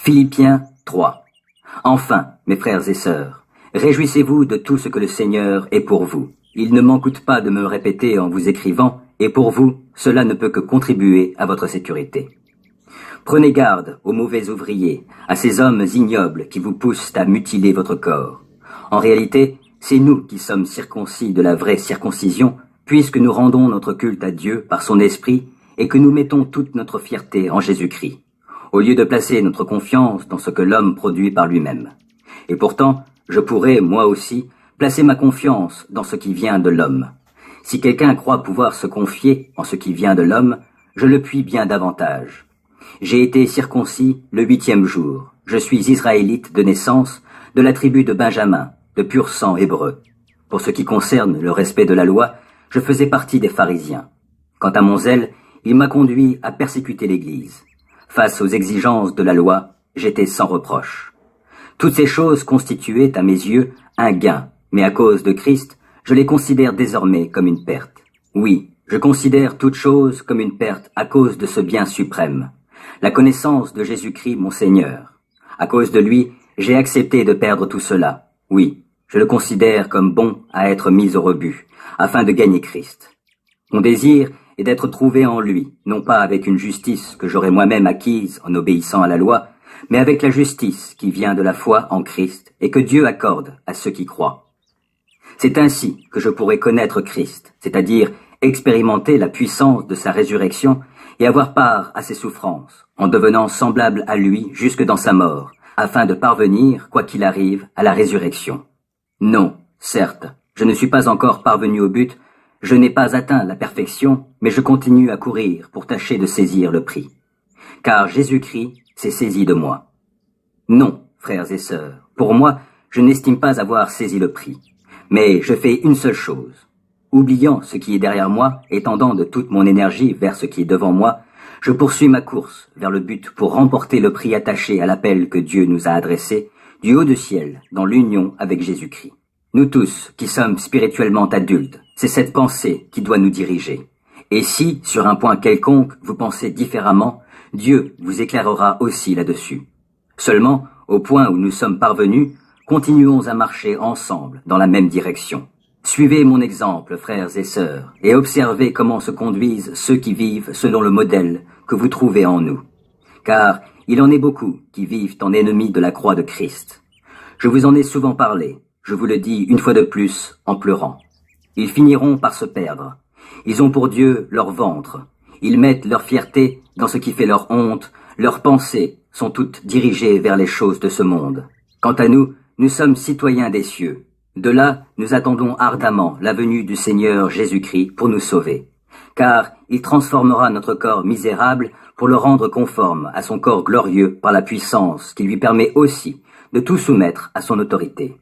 Philippiens 3. Enfin, mes frères et sœurs, réjouissez-vous de tout ce que le Seigneur est pour vous. Il ne m'en coûte pas de me répéter en vous écrivant, et pour vous, cela ne peut que contribuer à votre sécurité. Prenez garde aux mauvais ouvriers, à ces hommes ignobles qui vous poussent à mutiler votre corps. En réalité, c'est nous qui sommes circoncis de la vraie circoncision, puisque nous rendons notre culte à Dieu par son esprit et que nous mettons toute notre fierté en Jésus-Christ, au lieu de placer notre confiance dans ce que l'homme produit par lui-même. Et pourtant, je pourrais, moi aussi, placer ma confiance dans ce qui vient de l'homme. Si quelqu'un croit pouvoir se confier en ce qui vient de l'homme, je le puis bien davantage. J'ai été circoncis le 8e jour. Je suis israélite de naissance, de la tribu de Benjamin, de pur sang hébreu. Pour ce qui concerne le respect de la loi, je faisais partie des pharisiens. Quant à mon zèle, il m'a conduit à persécuter l'Église. Face aux exigences de la loi, j'étais sans reproche. Toutes ces choses constituaient à mes yeux un gain, mais à cause de Christ, je les considère désormais comme une perte. Oui, je considère toutes choses comme une perte à cause de ce bien suprême, la connaissance de Jésus-Christ mon Seigneur. À cause de lui, j'ai accepté de perdre tout cela. Oui, je le considère comme bon à être mis au rebut, afin de gagner Christ. Mon désir est d'être trouvé en lui, non pas avec une justice que j'aurais moi-même acquise en obéissant à la loi, mais avec la justice qui vient de la foi en Christ et que Dieu accorde à ceux qui croient. C'est ainsi que je pourrai connaître Christ, c'est-à-dire expérimenter la puissance de sa résurrection et avoir part à ses souffrances, en devenant semblable à lui jusque dans sa mort, afin de parvenir, quoi qu'il arrive, à la résurrection. Non, certes, je ne suis pas encore parvenu au but, je n'ai pas atteint la perfection, mais je continue à courir pour tâcher de saisir le prix. Car Jésus-Christ s'est saisi de moi. Non, frères et sœurs, pour moi, je n'estime pas avoir saisi le prix. Mais je fais une seule chose. Oubliant ce qui est derrière moi et tendant de toute mon énergie vers ce qui est devant moi, je poursuis ma course vers le but pour remporter le prix attaché à l'appel que Dieu nous a adressé du haut du ciel dans l'union avec Jésus-Christ. Nous tous qui sommes spirituellement adultes, c'est cette pensée qui doit nous diriger. Et si, sur un point quelconque, vous pensez différemment, Dieu vous éclairera aussi là-dessus. Seulement, au point où nous sommes parvenus, continuons à marcher ensemble dans la même direction. Suivez mon exemple, frères et sœurs, et observez comment se conduisent ceux qui vivent selon le modèle que vous trouvez en nous. Car il en est beaucoup qui vivent en ennemis de la croix de Christ. Je vous en ai souvent parlé, je vous le dis une fois de plus en pleurant. Ils finiront par se perdre. Ils ont pour Dieu leur ventre. Ils mettent leur fierté dans ce qui fait leur honte. Leurs pensées sont toutes dirigées vers les choses de ce monde. Quant à nous, nous sommes citoyens des cieux. De là, nous attendons ardemment la venue du Seigneur Jésus-Christ pour nous sauver. Car il transformera notre corps misérable pour le rendre conforme à son corps glorieux par la puissance qui lui permet aussi de tout soumettre à son autorité.